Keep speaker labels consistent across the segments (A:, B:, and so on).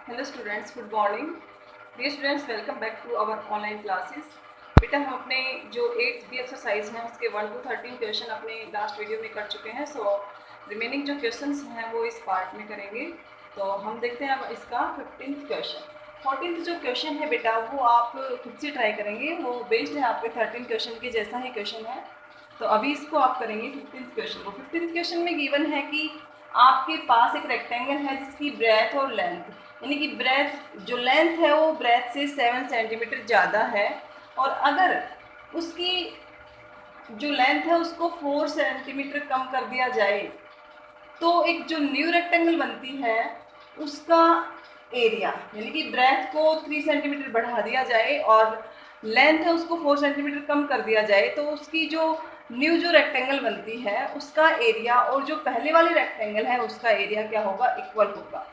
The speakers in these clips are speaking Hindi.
A: Hello students, good morning. Dear students, welcome back to our online classes. बेटा, हम अपने जो 8th बी एक्सरसाइज हैं उसके 1 to 13 क्वेश्चन अपने लास्ट वीडियो में कर चुके हैं। सो रिमेनिंग जो क्वेश्चंस हैं वो इस पार्ट में करेंगे। तो हम देखते हैं अब इसका 15th क्वेश्चन। 14th जो क्वेश्चन है बेटा वो आप खुद से ट्राई करेंगे, वो बेस्ड है आपके 13 क्वेश्चन के जैसा ही क्वेश्चन है। तो अभी इसको आप करेंगे 15th क्वेश्चन को। 15th क्वेश्चन में गिवन है कि आपके पास एक रेक्टेंगल है जिसकी ब्रेथ और लेंथ, यानी कि ब्रेथ जो लेंथ है वो ब्रेथ से 7 सेंटीमीटर ज़्यादा है, और अगर उसकी जो लेंथ है उसको 4 सेंटीमीटर कम कर दिया जाए तो एक जो न्यू रेक्टेंगल बनती है उसका एरिया, यानी कि ब्रेथ को 3 सेंटीमीटर बढ़ा दिया जाए और लेंथ है उसको 4 सेंटीमीटर कम कर दिया जाए तो उसकी जो न्यू जो रेक्टेंगल बनती है उसका एरिया और जो पहले वाली रेक्टेंगल है उसका एरिया क्या होगा, इक्वल होगा।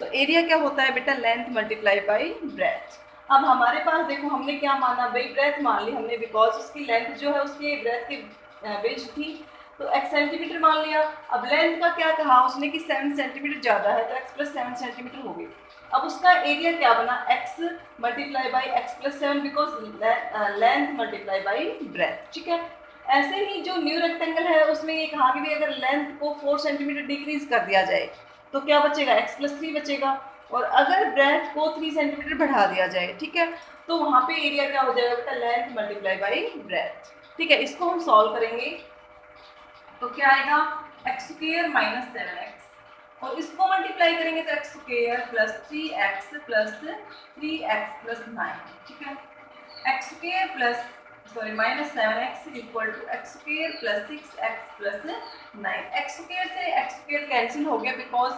A: तो एरिया क्या होता है बेटा, लेंथ मल्टीप्लाई बाई ब्रेथ। अब हमारे पास देखो हमने क्या माना भाई, ब्रेथ मान ली हमने, बिकॉज उसकी लेंथ जो है उसकी ब्रेथ की बेज थी तो x सेंटीमीटर मान लिया। अब लेंथ का क्या कहा उसने कि 7 सेंटीमीटर ज़्यादा है तो x प्लस 7 सेंटीमीटर हो गई। अब उसका एरिया क्या बना, x multiply by x plus 7, because length multiply by breadth. ठीक है, ऐसे ही जो न्यू रेक्टेंगल है उसमें ये कहा कि भी अगर लेंथ को 4 सेंटीमीटर डिक्रीज कर दिया जाए तो क्या बचेगा, x प्लस 3 बचेगा, और अगर ब्रेथ को 3 सेंटीमीटर बढ़ा दिया जाए, ठीक है, तो वहाँ पे एरिया क्या हो जाएगा बेटा, लेंथ मल्टीप्लाई बाई ब्रेथ। ठीक है, इसको हम सॉल्व करेंगे तो क्या आएगा, एक्स स्क्वायर माइनस 7x, और इसको मल्टीप्लाई करेंगे तो x square plus 3x plus 3x plus 9। ठीक है, x square plus minus 7x equal to x square plus 6x plus 9। X square से एक्स स्क्वायर कैंसिल हो गया बिकॉज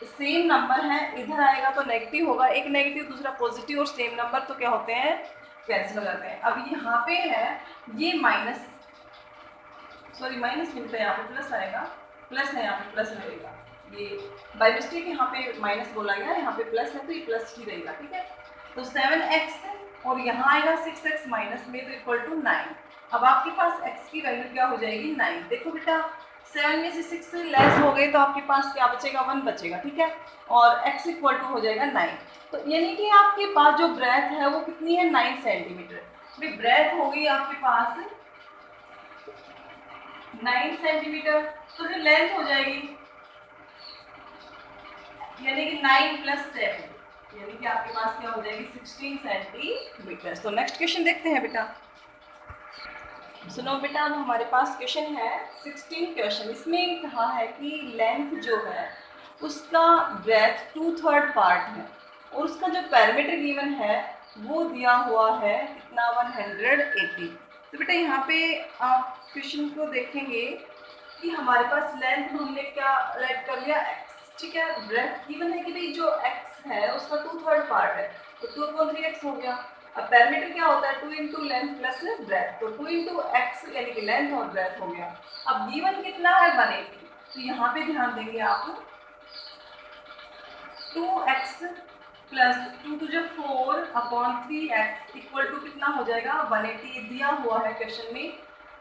A: सेम नंबर है, इधर आएगा तो नेगेटिव होगा, एक नेगेटिव दूसरा पॉजिटिव, और सेम नंबर तो क्या होते हैं, कैंसिल हो जाते हैं। अब यहाँ पे है ये माइनस मिलता है, यहाँ पे प्लस आएगा, प्लस है यहाँ पे प्लस रहेगा, ये बाय मिस्टेक यहाँ पे माइनस बोला गया, यहाँ पे प्लस है तो ये प्लस ही रहेगा। ठीक है, तो 7x और यहाँ आएगा 6x माइनस में तो इक्वल टू 9। अब आपके पास x की वैल्यू क्या हो जाएगी, 9। देखो बेटा 7 में से 6 लेस हो गए तो आपके पास क्या बचेगा, 1 बचेगा। ठीक है, और x इक्वल टू हो जाएगा 9। तो यानी कि आपके पास जो ब्रेथ है वो कितनी है, 9 सेंटीमीटर। भाई ब्रेथ हो गई आपके पास 9 सेंटीमीटर, तो जो लेंथ हो जाएगी यानी कि 9 प्लस 7, यानी कि आपके पास क्या हो जाएगी 16 सेंटीमीटर। तो नेक्स्ट क्वेश्चन देखते हैं बेटा। सुनो बेटा, अब हमारे पास क्वेश्चन है 16 क्वेश्चन। इसमें कहा है कि लेंथ जो है उसका ब्रेथ 2/3 पार्ट है और उसका जो पैरामीटर गिवन है वो दिया हुआ है कितना, 180। तो बेटा यहाँ पे आप क्वेश्चन को देखेंगे कि हमारे पास लेंथ हमने क्या लेट कर लिया, x। ठीक है, ब्रेथ गिवन है कि भाई जो x है उसका 2/3 पार्ट है तो 2/3x हो गया। अब पैरामीटर क्या होता है, 2 इंटू लेंथ प्लस ब्रेथ, तो 2 इंटू एक्स यानी कि लेंथ और ब्रेथ हो गया। अब गिवन कितना है, 180, तो यहाँ पे ध्यान देंगे आप, 2x प्लस 2 टू जो 4 अपॉन 3x इक्वल टू कितना हो जाएगा, 180 दिया हुआ है क्वेश्चन में।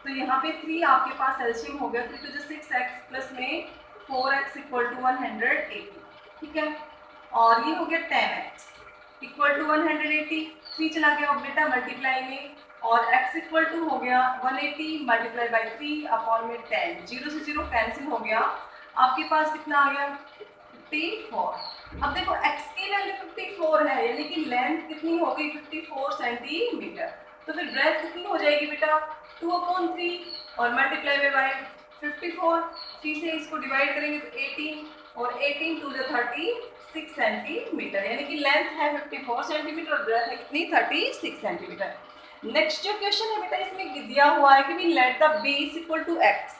A: तो यहाँ पे 3 आपके पास एलसीएम हो गया, 3 टू जो 6x प्लस में 4x इक्वल टू 180। ठीक है, और ये हो गया 10x इक्वल टू 180, 3 चला गया बेटा मल्टीप्लाई में, और x इक्वल टू हो गया 180 मल्टीप्लाई बाई 3 अपॉन में 10, 0 से 0 कैंसिल हो गया, आपके पास कितना आ गया 54। अब देखो x की वैल्यू 54 है यानी कि लेंथ कितनी हो गई 54 सेंटीमीटर, तो फिर ब्रेथ कितनी हो जाएगी बेटा 2/3 और मल्टीप्लाई बाय 54, 3 से इसको डिवाइड करेंगे तो 18 और 18 टू जो 36 सेंटीमीटर, यानी कि लेंथ है 54 सेंटीमीटर और ब्रेथ है कितनी 36 सेंटीमीटर। नेक्स्ट जो क्वेश्चन है बेटा इसमें दिया हुआ है कि भी let the base equal to x,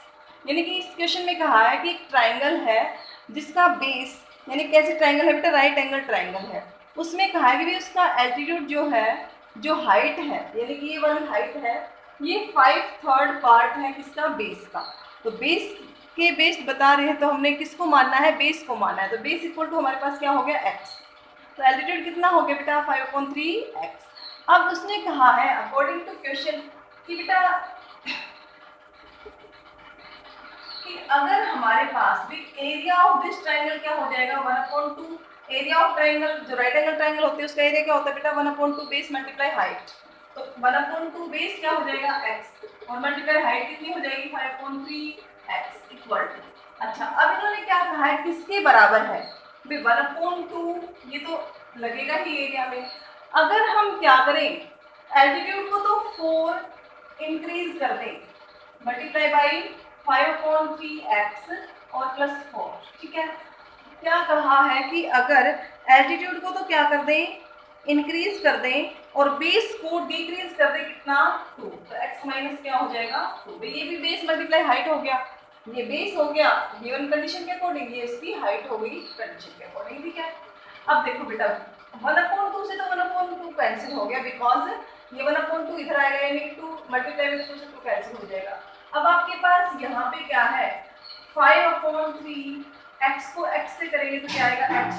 A: यानी कि इस क्वेश्चन में कहा है कि एक ट्राइंगल है जिसका बेस, यानी कैसे ट्राइंगल है बेटा, राइट एंगल ट्राइंगल है, उसमें कहा है कि भी उसका एल्टीट्यूड जो है, जो हाइट है, यानी कि ये वाली हाइट है, ये 5/3 पार्ट है किसका, बेस का। तो बेस के बेस बता रहे हैं तो हमने किसको मानना है, बेस को मानना है। तो बेस इक्वल टू हमारे पास क्या हो गया x, तो एल्टीट्यूड कितना हो गया बेटा 5/3x। अब उसने कहा है अकॉर्डिंग टू क्वेश्चन कि बेटा कि अगर हमारे पास भी एरिया ऑफ दिस ट्राइंगल क्या हो जाएगा 1/2 एरिया ऑफ ट्राइंगल, जो राइट एंगल ट्राइंगल होते हैं उसका एरिया क्या होता है बेटा 1/2 बेस मल्टीप्लाई हाइट। तो 1/2 बेस क्या हो जाएगा x और मल्टीप्लाई हाइट कितनी हो जाएगी 5/3 x इक्वल टू। अच्छा अब इन्होंने क्या कहा है किसके बराबर है भाई 1/2 ये तो लगेगा ही एरिया में। अगर हम क्या करें एल्टीट्यूड को तो 4 इंक्रीज कर दें मल्टीप्लाई बाई 5/3x और प्लस 4। ठीक है क्या कहा है कि अगर एल्टीट्यूड को तो क्या कर दें इंक्रीज कर दें और बेस को डिक्रीज कर दें कितना 2, तो x माइनस क्या हो जाएगा 2। ये भी बेस मल्टीप्लाई हाइट हो गया, ये बेस हो गया गिवन कंडीशन के अकॉर्डिंग, ये इसकी हाइट हो गई कंडीशन के अकॉर्डिंग। ठीक है अब देखो बेटा 1/2 से तो 1/2 कैंसिल हो गया बिकॉज ये 1/2 इधर आएगा यानी 2 मल्टीप्लाई में 2 से 2 कैंसिल हो जाएगा। अब आपके पास यहाँ पे क्या है 5/3 x को x से करेंगे तो क्या आएगा x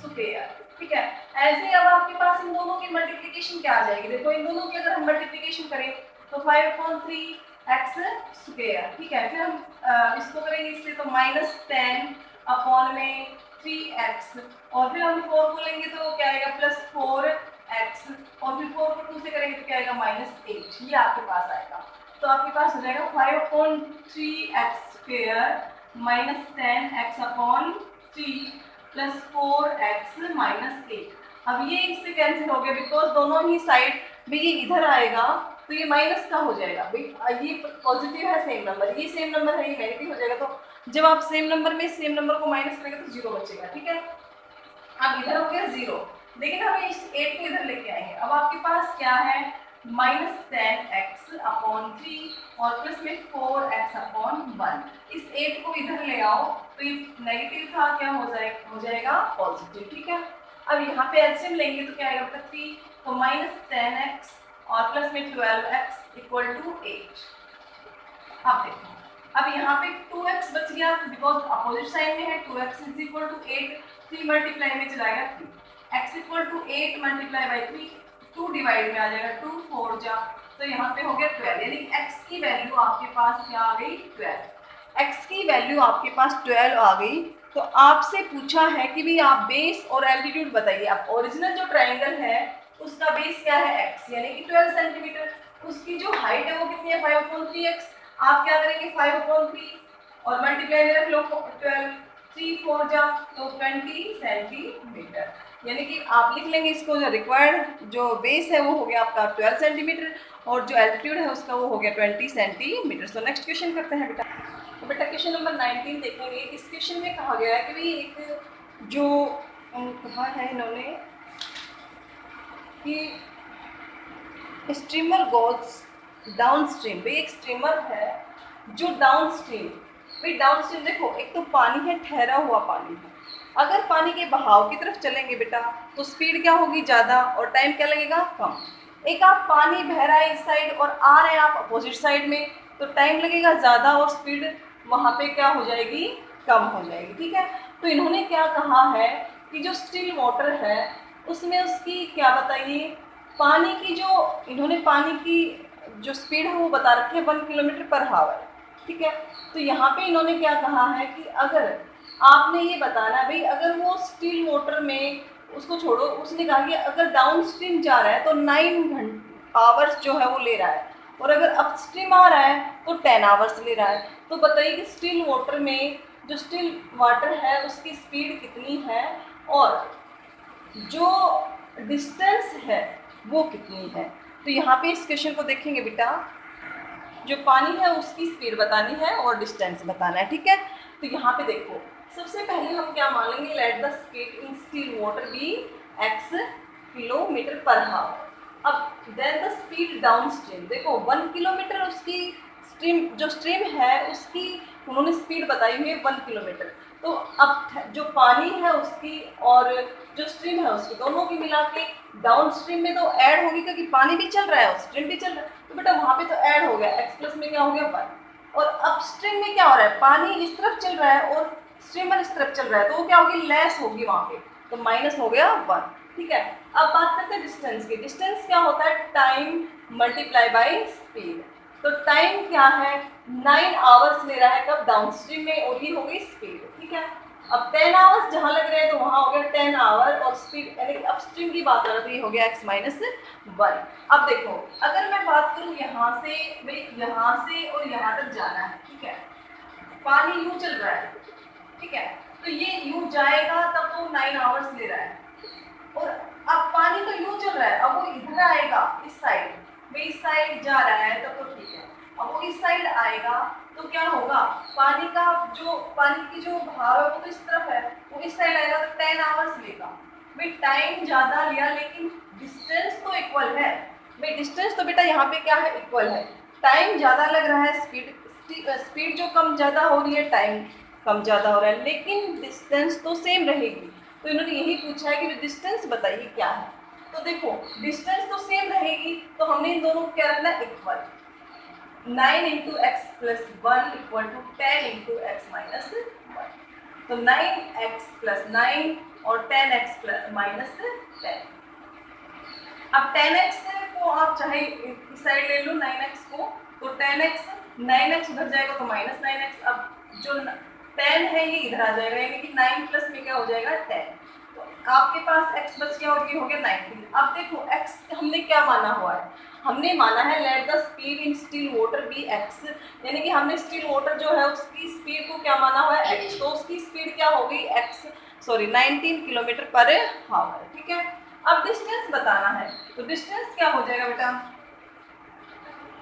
A: स्क्वायर। ठीक है ऐसे अब आपके पास इन दोनों की मल्टीप्लिकेशन क्या आ जाएगी देखो इन दोनों की अगर हम मल्टीप्लिकेशन करें तो 5/3 x स्क्वायर। ठीक है फिर हम इसको करेंगे इससे तो -10 अपॉन में 3x और फिर हम 4 को लेंगे तो क्या आएगा +4x और फिर 4 को 2 से करेंगे तो क्या आएगा -8। ये आपके पास आएगा तो आपके पास हो जाएगा 5/3x square -10x upon 3 plus 4x -8। अब ये इससे कैंसिल हो गया बिकॉज दोनों ही साइड भी ये इधर आएगा तो ये माइनस का हो जाएगा भाई ये पॉजिटिव है सेम नंबर, ये सेम नंबर है ये नेगेटिव हो जाएगा। तो जब आप सेम नंबर में सेम नंबर को माइनस करेंगे तो 0 बचेगा। ठीक है अब इधर हो गया 0 लेकिन हम इस 8 को इधर लेके आएंगे। अब आपके पास क्या है -10x अपॉन 3 और प्लस में 4x अपॉन 1। इस 8 को इधर ले आओ तो ये नेगेटिव था क्या हो जाएगा पॉजिटिव। ठीक है अब यहाँ पे एलसीएम लेंगे तो क्या आएगा बेटा 3 तो -10x और प्लस में 12x इक्वल टू 8। अब देखो अब यहाँ पे 2x बच गया बिकॉज अपोजिट साइन में है 2x is equal to 8 3 multiply में चलाएगा 3 x equal to 8 multiply by 3 2 divide में आ जाएगा 2 4 जा तो यहाँ पे हो गया 12 यानी x की वैल्यू आपके पास क्या आ गई 12। x की वैल्यू आपके पास 12 आ गई। तो आपसे पूछा है कि भी आप बेस और एल्टीट्यूड बताइए। अब ओरिजिनल जो ट्राइंगल है उसका बेस क्या है x यानी कि 12 सेंटीमीटर, उसकी जो हाइट है वो कितनी है 5/3x। आप क्या करेंगे 5/3 और मल्टीप्लाई में रख लो 12 3 4 जा तो 20 सेंटीमीटर यानी कि आप लिख लेंगे इसको जो रिक्वायर्ड जो बेस है वो हो गया आपका 12 सेंटीमीटर और जो एल्टीट्यूड है उसका वो हो गया 20 सेंटीमीटर। सो नेक्स्ट क्वेश्चन करते हैं बेटा। तो बेटा क्वेश्चन नंबर 19 देखेंगे। इस क्वेश्चन में कहा गया है कि भाई एक जो कहा है इन्होंने कि स्ट्रीमर गोज डाउन स्ट्रीम। भाई एक स्ट्रीमर है जो डाउन स्ट्रीम, भाई डाउन स्ट्रीम देखो एक तो पानी है ठहरा हुआ पानी है, अगर पानी के बहाव की तरफ चलेंगे बेटा तो स्पीड क्या होगी ज़्यादा और टाइम क्या लगेगा कम। एक आप पानी बह रहा है इस साइड और आ रहे हैं आप अपोजिट साइड में तो टाइम लगेगा ज़्यादा और स्पीड वहाँ पे क्या हो जाएगी कम हो जाएगी। ठीक है तो इन्होंने क्या कहा है कि जो स्टिल वाटर है उसमें उसकी क्या बताइए पानी की जो इन्होंने पानी की जो स्पीड है वो बता रखी है 1 किलोमीटर पर हावर। ठीक है तो यहाँ पे इन्होंने क्या कहा है कि अगर आपने ये बताना भाई अगर वो स्टिल वाटर में उसको छोड़ो उसने कहा कि अगर डाउन स्ट्रीम जा रहा है तो 9 आवर्स जो है वो ले रहा है और अगर अप स्ट्रीम आ रहा है तो 10 आवर्स ले रहा है। तो बताइए कि स्टिल वाटर में जो स्टिल वाटर है उसकी स्पीड कितनी है और जो डिस्टेंस है वो कितनी है। तो यहाँ पे इस क्वेश्चन को देखेंगे बेटा जो पानी है उसकी स्पीड बतानी है और डिस्टेंस बताना है। ठीक है तो यहाँ पे देखो सबसे पहले हम क्या मान लेंगे let the speed in still water be x kilometre per hour. अब then the speed downstream देखो 1 किलोमीटर उसकी स्ट्रीम जो स्ट्रीम है उसकी उन्होंने स्पीड बताई हुई है 1 किलोमीटर। तो अब जो पानी है उसकी और जो स्ट्रीम है उसकी दोनों की मिला के डाउन स्ट्रीम में तो ऐड होगी क्योंकि पानी भी चल रहा है और स्ट्रीम भी चल रहा है तो बेटा वहाँ पे तो ऐड हो गया x प्लस में क्या हो गया 1 और अब स्ट्रीम में क्या हो रहा है पानी इस तरफ चल रहा है और स्ट्रीमर इस तरफ चल रहा है तो वो क्या होगी लेस होगी वहाँ पे तो माइनस हो गया 1। ठीक है अब बात करते हैं डिस्टेंस की। डिस्टेंस क्या होता है टाइम मल्टीप्लाई बाई स्पीड। तो टाइम क्या है 9 आवर्स ले रहा है कब डाउन स्ट्रीम में और ये हो गई स्पीड। ठीक है अब 10 आवर्स जहाँ लग रहे हैं तो वहाँ हो गया 10 आवर, और स्पीड यानी कि अपस्ट्रीम की बात करें तो ये हो गया x माइनस 1। अब देखो अगर मैं बात करूँ यहाँ से, भाई यहाँ से और यहाँ तक जाना है, ठीक है, पानी यूँ चल रहा है, ठीक है, तो ये यूँ जाएगा तब तो 9 आवर्स ले रहा है, और अब पानी तो यूँ चल रहा है, अब वो इधर आएगा इस साइड, भाई इस साइड जा रहा है तब तो ठीक है, अब वो इस साइड आएगा तो क्या होगा, पानी की जो भाव है वो तो इस तरफ है, वो इस साइड आएगा तो 10 आवर्स लेगा। भाई टाइम ज़्यादा लिया लेकिन डिस्टेंस तो इक्वल है, भाई डिस्टेंस तो बेटा यहाँ पे क्या है, इक्वल है, टाइम ज़्यादा लग रहा है, स्पीड जो कम ज़्यादा हो रही है, टाइम कम ज़्यादा हो रहा है, लेकिन डिस्टेंस तो सेम रहेगी। तो इन्होंने यही पूछा है कि डिस्टेंस बताइए क्या है। तो देखो डिस्टेंस तो सेम रहेगी, तो हमने इन दोनों को क्या रखना है, equal. 9 into x plus 1 equal to 10 into x minus 1। तो 9x प्लस 9 और 10x प्लस माइनस 10। अब 10x को आप चाहे इस साइड ले लो 9x को, तो 10x 9x उधर जाएगा तो माइनस 9x, अब जो 10 है ये इधर आ जाएगा, यानी कि 9 प्लस में क्या हो जाएगा 10, तो आपके पास x बच गया और ये हो गया 19। अब देखो x हमने क्या माना हुआ है, हमने माना है let the speed in still water be x, यानी कि हमने स्टिल वाटर जो है उसकी स्पीड को क्या माना हुआ है x, तो उसकी स्पीड क्या हो गई 19 किलोमीटर पर आवर, ठीक है। अब डिस्टेंस बताना है, तो डिस्टेंस क्या हो जाएगा बेटा,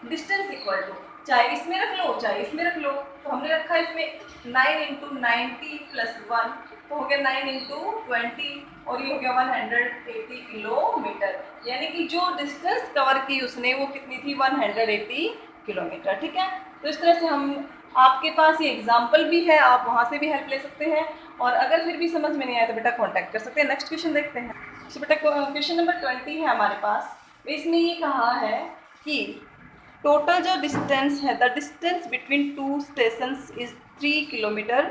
A: डिस्टेंस इक्वल टू, चाहे इसमें रख लो चाहे इसमें रख लो, तो हमने रखा है इसमें 9 इंटू 90 प्लस 1, तो हो गया 9 इंटू 20 और ये हो गया 180 किलोमीटर, यानी कि जो डिस्टेंस कवर की उसने वो कितनी थी 180 किलोमीटर, ठीक है। तो इस तरह से हम, आपके पास ये एग्जाम्पल भी है, आप वहाँ से भी हेल्प ले सकते हैं, और अगर फिर भी समझ में नहीं आया तो बेटा कॉन्टैक्ट कर सकते हैं। नेक्स्ट क्वेश्चन देखते हैं। तो बेटा क्वेश्चन नंबर 20 है हमारे पास, इसमें ये कहा है कि टोटल जो डिस्टेंस है, the distance between two stations is 3 kilometre,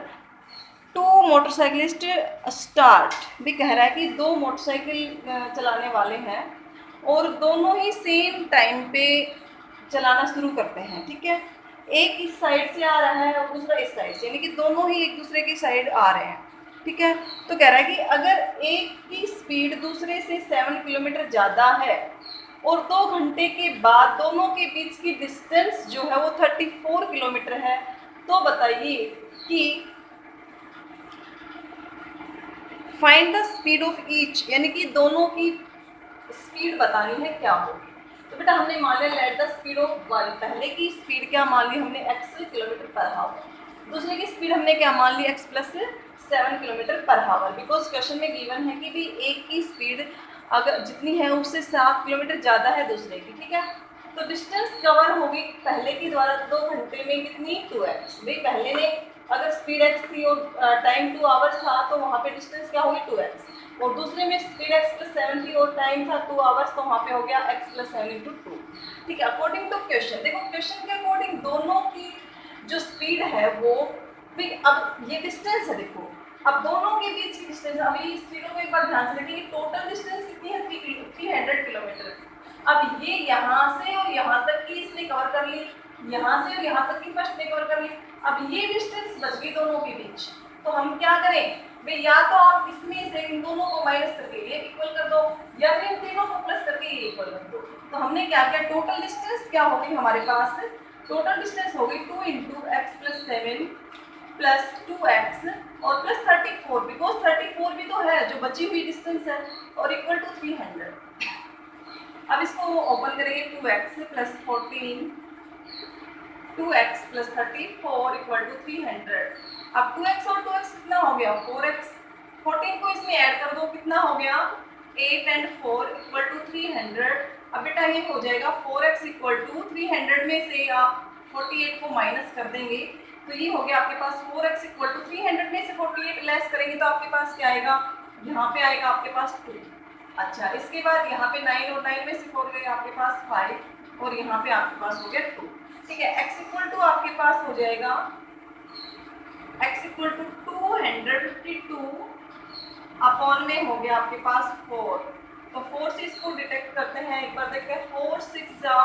A: two motorcyclist start, भी कह रहा है कि दो मोटरसाइकिल चलाने वाले हैं और दोनों ही सेम टाइम पे चलाना शुरू करते हैं, ठीक है, एक इस साइड से आ रहा है और दूसरा इस साइड से, यानी कि दोनों ही एक दूसरे की साइड आ रहे हैं, ठीक है। तो कह रहा है कि अगर एक की स्पीड दूसरे से 7 किलोमीटर ज़्यादा है और 2 घंटे के बाद दोनों के बीच की डिस्टेंस जो है वो 34 किलोमीटर है, तो बताइए कि find the speed of each, यानी कि दोनों की स्पीड बतानी है क्या होगी। तो बेटा हमने मान लिया late the speed of one, पहले की स्पीड क्या मान ली हमने x किलोमीटर पर आवर, दूसरे की स्पीड हमने क्या मान ली x plus 7 kilometre per hour, because question में गिवन है कि भी एक की स्पीड अगर जितनी है उससे 7 किलोमीटर ज़्यादा है दूसरे की, ठीक है। तो डिस्टेंस कवर होगी पहले की द्वारा 2 घंटे में कितनी 2x, भाई पहले ने अगर स्पीड x थी और टाइम 2 आवर्स था तो वहाँ पे डिस्टेंस क्या होगी 2x, और दूसरे में स्पीड x प्लस 7 थी और टाइम था 2 आवर्स, तो वहाँ पे हो गया x प्लस 7 इंटू 2, ठीक है। अकॉर्डिंग टू क्वेश्चन, देखो क्वेश्चन के अकॉर्डिंग दोनों की जो स्पीड है वो, फिर अब ये डिस्टेंस है, देखो अब दोनों के बीच की डिस्टेंस, अभी इस चीज़ों को एक बार ध्यान से रखेंगे, टोटल डिस्टेंस कितनी है 300 किलोमीटर। अब ये यहाँ से और यहाँ तक की इसने कवर कर ली, यहाँ से और यहाँ तक की फर्स्ट ने कवर कर ली, अब ये डिस्टेंस बच गई दोनों के बीच, तो हम क्या करें भाई, या तो आप इसमें से इन दोनों को माइनस करके ये इक्वल कर दो, या फिर इन तीनों को प्लस करके ये इक्वल कर दो। तो हमने क्या किया, टोटल डिस्टेंस क्या होगी हमारे पास, टोटल डिस्टेंस होगी 2 into x plus 7 plus 2x और प्लस 34, बिकॉज 34 भी तो है जो बची हुई डिस्टेंस है, और इक्वल टू 300। अब इसको ओपन करेंगे, 2x plus 14, 2x plus 34 equal to 300। अब 2x और 2x कितना हो गया 4x, 14 को इसमें ऐड कर दो, कितना हो गया 8 एंड 4 इक्वल टू 300। अब बेटा ये हो जाएगा 4x इक्वल टू 300 में से आप 48 को माइनस कर देंगे, तो ये हो गया आपके पास 4x इक्वल टू 300 में से 48 लेस करेंगे तो आपके पास क्या आएगा, यहाँ पे आएगा आपके पास 2। अच्छा, इसके बाद यहाँ पे 9 और 9 में से 4 गए आपके पास 5 और यहाँ पे आपके पास हो गया 2, ठीक है। x इक्वल टू आपके पास हो जाएगा x इक्वल टू 252 अपॉन में हो गया आपके पास 4, तो 4 से इसको डिटेक्ट करते हैं, एक बार देखते हैं, 4 6 जा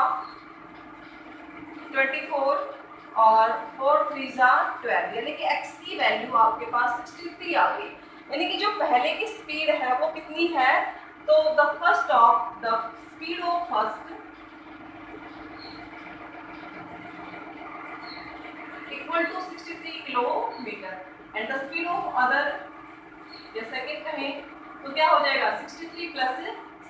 A: 24 और 4 3 12, यानी कि x की वैल्यू आपके पास 63 आ गई। यानी कि जो पहले की स्पीड है वो कितनी है, तो the speed of first equal to 63 kilometre and the speed of other, या सेकेंड कहें तो क्या हो जाएगा 63 प्लस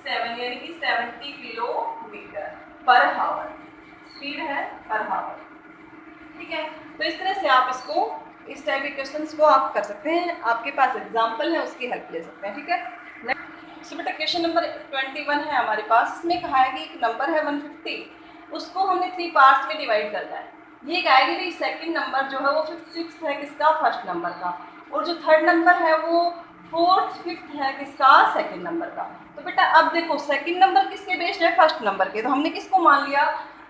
A: 7 यानी कि 70 किलोमीटर पर हावर स्पीड है पर हावर। ठीक है, तो इस तरह से आप इसको, इस टाइप के क्वेश्चंस को आप कर सकते हैं। आपके पास एग्जांपल है, उसकी हेल्प ले सकते हैं। ठीक है, सो बेटा क्वेश्चन नंबर 21 है हमारे पास। इसमें कहा है कि एक नंबर है 150, उसको हमने 3 पार्ट्स में डिवाइड करना है। ये कहा है कि भाई सेकंड नंबर जो है वो 56 है किसका, फर्स्ट नंबर का, और जो थर्ड नंबर है वो 4th 5th है किसका, सेकंड नंबर का। तो बेटा अब देखो सेकंड नंबर किसके बेस्ड है, फर्स्ट नंबर के, तो हमने किसको मान लिया,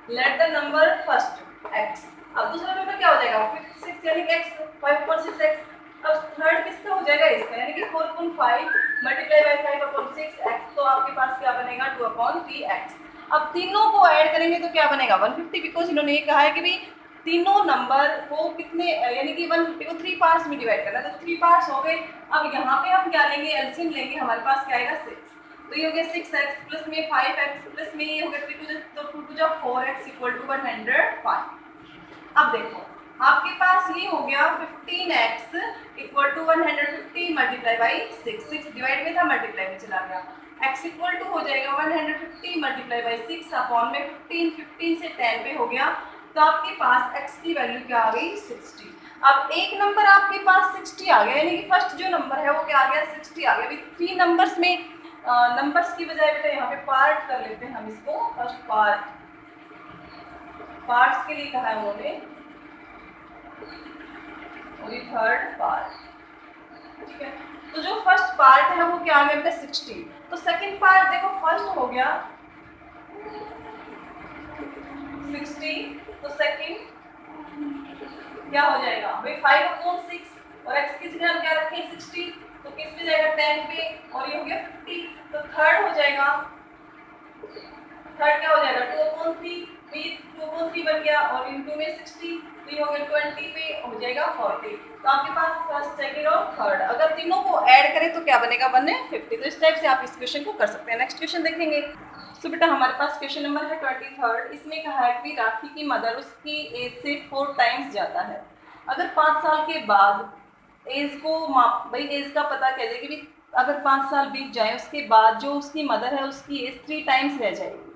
A: let the number first x। अब दूसरा नंबर क्या हो जाएगा 56 यानी कि x 5.6x। अब थर्ड किसका हो जाएगा, इसका, यानी कि 4.5 मल्टीप्लाई बाय 5/6x, तो आपके पास क्या बनेगा 2/3x। अब तीनों को ऐड करेंगे तो क्या बनेगा 150, बिकॉज इन्होंने ये कहा है कि भाई तीनों नंबर को कितने, यानी कि 150 को 3 पार्ट्स में डिवाइड करना है, तो 3 पार्ट्स हो गए। अब यहाँ पे हम क्या लेंगे, एलसीएम लेंगे, हमारे पास क्या आएगा 6, तो ये हो गया 6x प्लस में 5x प्लस में ये हो गया 3 2 4x इक्वल टू 105। अब देखो आपके पास ये हो गया 15x equal to 150 multiply by 6 divide में था मल्टीप्लाई में चला गया, x इक्वल टू हो जाएगा 150 मल्टीप्लाई बाई 6 अपॉन में 15 से 10 पे हो गया, तो आपके पास x की वैल्यू क्या आ गई 60। अब एक नंबर आपके पास 60 आ गया, यानी कि फर्स्ट जो नंबर है वो क्या आ गया 60 आ गया। अभी 3 नंबर्स में नंबर्स की बजाय बेटा यहाँ पे पार्ट कर लेते हैं हम इसको, फर्स्ट पार्ट्स के लिए कहा है उन्होंने, और ये थर्ड पार्ट। ठीक है, तो जो फर्स्ट पार्ट है वो क्या आ गया बेटा 60, तो सेकंड पार्ट देखो फर्स्ट हो गया 60, तो सेकंड क्या हो जाएगा भाई 5/6, और x की जगह हम क्या रखें 60, तो किस पे जाएगा 10 पे, और ये हो गया 50, तो थर्ड हो जाएगा, थर्ड क्या हो जाएगा 2/3, भी 2/3 बन गया, और इनटू में 60, तो ये हो गया 20 पे हो जाएगा 40। तो आपके पास फर्स्ट सेकंड और थर्ड, अगर तीनों को ऐड करें तो क्या बनेगा 150। तो इस टाइप से आप इस क्वेश्चन को कर सकते हैं। नेक्स्ट क्वेश्चन देखेंगे। तो बेटा हमारे पास क्वेश्चन नंबर है 23, इसमें कहा है कि राखी की मदर उसकी एज से 4 टाइम्स ज़्यादा है। अगर 5 साल के बाद एज को भाई एज का पता कह दे कि भी अगर 5 साल बीत जाए उसके बाद जो उसकी मदर है उसकी एज 3 टाइम्स रह जाएगी।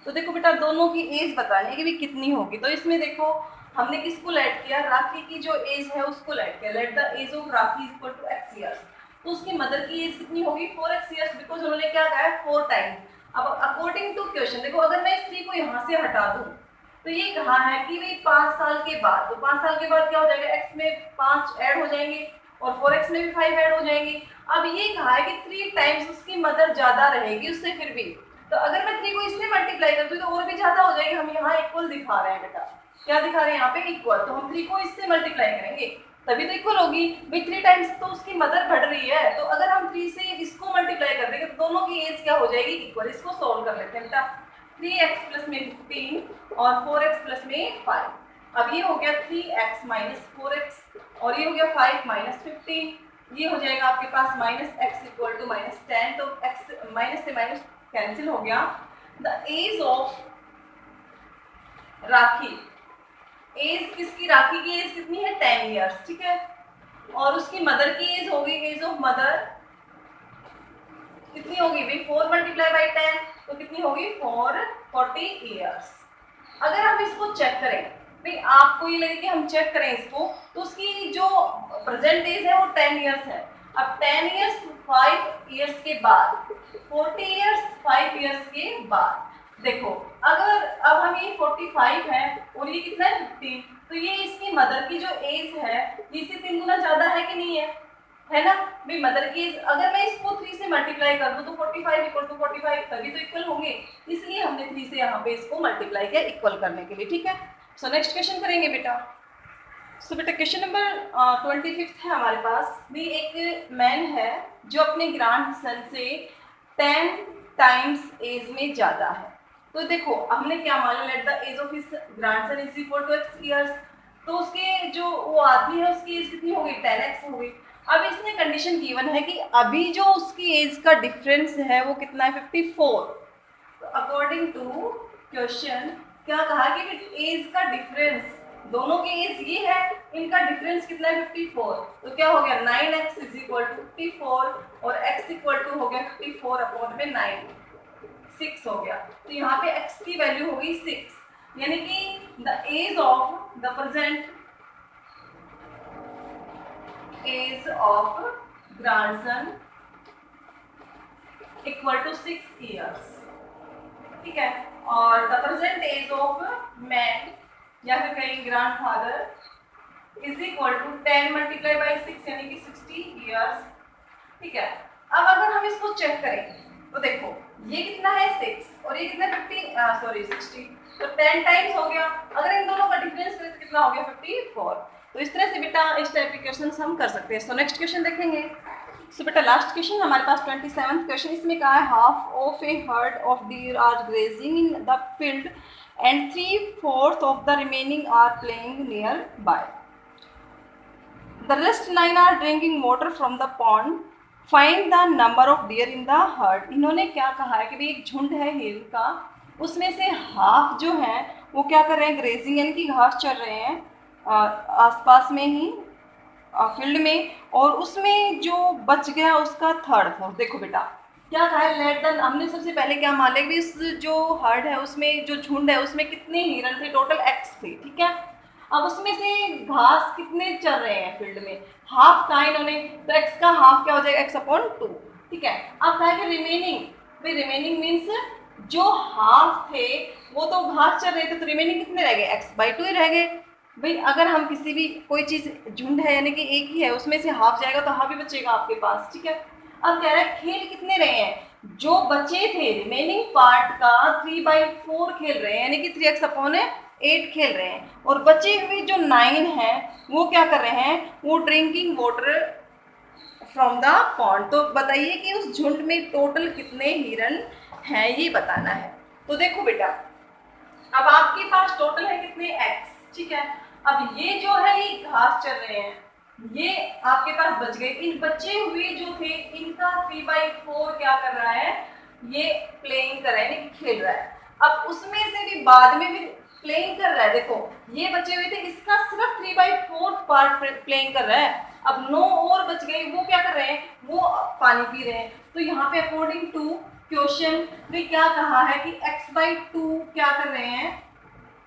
A: तो देखो बेटा दोनों की एज बतानी है कि भी कितनी होगी। तो इसमें देखो हमने किसको ऐड किया, राखी की जो एज है उसको ऐड किया, let the age of Rakhi equal to x years. तो उसकी मदर की एज कितनी होगी 4x ईयर्स, बिकॉज उन्होंने क्या कहा है 4 टाइम्स। अब अकॉर्डिंग टू क्वेश्चन देखो अगर मैं इस 3 को यहाँ से हटा दूं तो ये कहा है कि भाई 5 साल के बाद, तो 5 साल के बाद क्या हो जाएगा x में 5 ऐड हो जाएंगे और 4x में भी 5 ऐड हो जाएंगे। अब ये कहा है कि 3 टाइम्स उसकी मदर ज्यादा रहेगी उससे फिर भी, तो अगर मैं 3 को इससे मल्टीप्लाई कर दूं तो और भी ज्यादा हो जाएगी। हम यहाँ इक्वल दिखा रहे हैं बेटा, क्या दिखा रहे हैं यहाँ पे इक्वल, तो हम 3 को इससे मल्टीप्लाई करेंगे तभी तो इक्वल होगी भाई। 3 टाइम्स तो उसकी मदर बढ़ रही है, तो अगर हम 3 से इसको मल्टीप्लाई कर देंगे तो दोनों की एज क्या हो जाएगी इक्वल। इसको सोल्व कर लेते हैं बेटा, 3x प्लस में 15 और 4x प्लस में 5। अब ये हो गया 3x माइनस 4x और ये हो गया 5 माइनस 15, ये हो जाएगा आपके पास minus x equal to minus 10, तो x माइनस से माइनस कैंसिल हो गया। The age of Rakhi, age किसकी, राखी की एज कितनी है 10 इयर्स। ठीक है, और उसकी मदर की एज होगी, एज ऑफ मदर कितनी होगी भाई 4 मल्टीप्लाई बाई 10, तो कितनी होगी 40 इयर्स। अगर हम इसको चेक करें भाई, आपको ये लगे कि हम चेक करें इसको, तो उसकी जो प्रेजेंट एज है वो 10 इयर्स है। अब 10 इयर्स 5 इयर्स के बाद, 40 इयर्स 5 इयर्स के बाद, देखो अगर अब हम ये 45 है और ये कितना है 15, तो ये इसकी मदर की जो एज है ये इससे 3 गुना ज्यादा है कि नहीं है ना भाई। मदर की एज अगर मैं इसको 3 से मल्टीप्लाई कर दूं तो 45 इक्वल टू 45 तभी तो इक्वल होंगे, इसलिए हमने 3 से यहाँ पे इसको मल्टीप्लाई किया इक्वल करने के लिए। ठीक है, सो नेक्स्ट क्वेश्चन करेंगे बेटा। सो बेटा क्वेश्चन नंबर 25 है हमारे पास भी। एक मैन है जो अपने ग्रैंड सन से 10 टाइम्स एज में ज़्यादा है। तो देखो हमने क्या माना, let the age of his grandson is equal to x years. तो उसके जो वो आदमी है उसकी एज कितनी हो गई, 10x हो गई। अब इसमें कंडीशन गिवन है कि अभी जो उसकी एज का डिफरेंस है वो कितना है, 54। तो अकॉर्डिंग टू क्वेश्चन क्या कहा कि एज का डिफरेंस, दोनों की एज ये है, इनका डिफरेंस कितना है, 54। तो क्या हो गया, 9x इज इक्वल टू 54 और x इक्वल टू हो गया 54 अपॉन में 9, 6 हो गया। तो यहाँ पे x की वैल्यू हो गई 6, यानी कि the age of the present age of grandson equal to 6 years, ठीक है। और the present age of man या फिर कहीं grandfather is equal to 10 multiply by 6 यानी कि 60 ईयर्स, ठीक है। अब अगर हम इसको चेक करें तो देखो ये कितना है 6 और ये कितना 60, तो 10 टाइम्स हो गया। अगर इन दोनों का डिफरेंस करें तो कितना हो गया, 54। तो इस तरह से बेटा इस टाइप के क्वेश्चन हम कर सकते हैं। सो नेक्स्ट क्वेश्चन देखेंगे। सो बेटा लास्ट क्वेश्चन हमारे पास 27th क्वेश्चन, इसमें कहा है half of a herd of deer are grazing in the field and 3/4 of the remaining are playing nearby, the rest 9 are drinking water from the pond, find the number of deer in the herd. इन्होंने क्या कहा है कि भाई एक झुंड है हिरन का, उसमें से हाफ जो है वो क्या कर रहे हैं, ग्रेजिंग यानी कि घास चर रहे हैं आसपास में ही फील्ड में, और उसमें जो बच गया उसका 3/4। देखो बेटा क्या कहा है, लेट द, हमने सबसे पहले क्या मान लिया कि इस जो हर्ड है उसमें जो झुंड है उसमें कितने हिरन थे, टोटल x थे, ठीक है। अब उसमें से घास कितने चल रहे हैं फील्ड में, हाफ कहा इन्होंने, तो x का हाफ क्या हो जाएगा, x/2, ठीक है। अब कहा कि रिमेनिंग, भाई रिमेनिंग मीन्स जो हाफ थे वो तो घास चल रहे थे, तो रिमेनिंग कितने रह गए, x/2 ही रह गए। भाई अगर हम किसी भी कोई चीज़ झुंड है यानी कि एक ही है, उसमें से हाफ जाएगा तो हाफ ही बचेगा आपके पास, ठीक है। अब कह रहा है खेल कितने रहे हैं, जो बचे थे रिमेनिंग पार्ट का 3/4 खेल रहे हैं, यानी कि 3x/8 खेल रहे हैं, और बचे हुए जो 9 हैं वो क्या कर रहे हैं, वो drinking water from the pond. तो बताइए कि उस झुंड में टोटल कितने हिरन हैं, ये बताना है। तो देखो बेटा अब आपके पास टोटल है कितने, x, ठीक है। अब ये जो है ये घास चल रहे हैं, ये आपके पास बच गए, इन बचे हुए जो थे इनका 3/4 क्या कर रहा है, ये प्लेइंग कर रहा है, यानी खेल रहा है। अब उसमें से भी बाद में भी प्लेइंग कर रहा है, देखो ये बचे हुए थे, इसका सिर्फ 3/4 पार्ट प्लेइंग कर रहा है। अब 9 और बच गए, वो क्या कर रहे हैं, वो पानी पी रहे हैं। तो यहाँ पे अकॉर्डिंग टू क्वेश्चन में क्या कहा है कि x/2 क्या कर रहे हैं,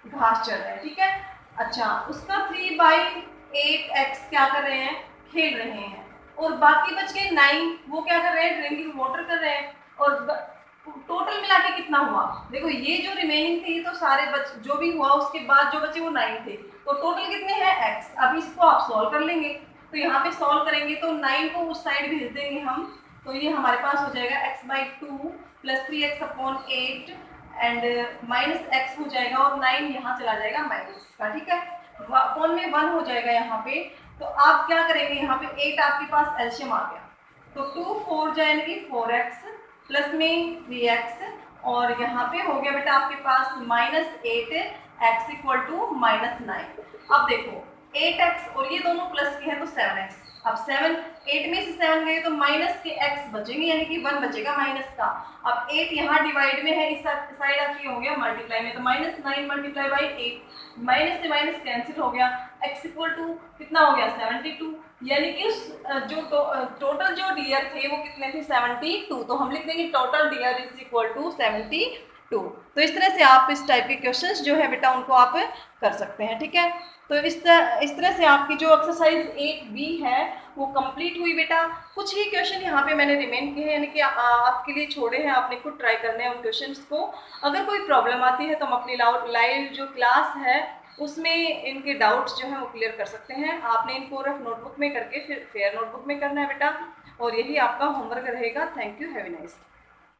A: घास चल रहे हैं, ठीक है। अच्छा उसका 3/8x क्या कर रहे हैं, खेल रहे हैं, और बाकी बच गए 9, वो क्या कर रहे हैं, ड्रिंकिंग वाटर कर रहे हैं। और टोटल मिला के कितना हुआ, देखो ये जो रिमेनिंग थे ये तो सारे जो भी हुआ उसके बाद जो बचे वो 9 थे, तो टोटल कितने हैं x। अब इसको आप सॉल्व कर लेंगे, तो यहाँ पे सॉल्व करेंगे तो 9 को उस साइड भेज देंगे हम, तो ये हमारे पास हो जाएगा x/2 + 3x/8 एंड -x हो जाएगा, और 9 यहाँ चला जाएगा माइनस का, ठीक है। अपॉन में 1 हो जाएगा यहाँ पे। तो आप क्या करेंगे, यहाँ पे 8 आपके पास एलशियम आ गया, तो 2 4 जाएंगे 4x प्लस में 3x, और यहाँ पे हो गया बेटा आपके पास -8x = -9। अब देखो 8x और ये दोनों प्लस के हैं तो 7x। अब 8 में से 7 गए तो माइनस के x बचेंगे, यानी कि 1 बचेगा माइनस का। अब 8 यहाँ डिवाइड में है, इस साइड आपकी हो गया मल्टीप्लाई में, तो -9 मल्टीप्लाई बाई 8, माइनस से माइनस कैंसिल हो गया, x = कितना हो गया 72, यानी कि उस जो टोटल जो डियर थे वो कितने थे 72। तो हम लिख देंगे टोटल डियर = 72। तो इस तरह से आप इस टाइप के क्वेश्चंस जो है बेटा उनको आप कर सकते हैं, ठीक है। तो इस तरह से आपकी जो एक्सरसाइज 8B है वो कंप्लीट हुई बेटा। कुछ ही क्वेश्चन यहाँ पे मैंने रिमेन किए हैं, यानी कि आपके लिए छोड़े हैं, आपने खुद ट्राई करने हैं उन क्वेश्चंस को। अगर कोई प्रॉब्लम आती है तो हम अपनी लाइव जो क्लास है उसमें इनके डाउट्स जो हैं वो क्लियर कर सकते हैं। आपने इनको रफ नोटबुक में करके फिर फेयर नोटबुक में करना है बेटा, और यही आपका होमवर्क रहेगा। Thank you, have a nice day.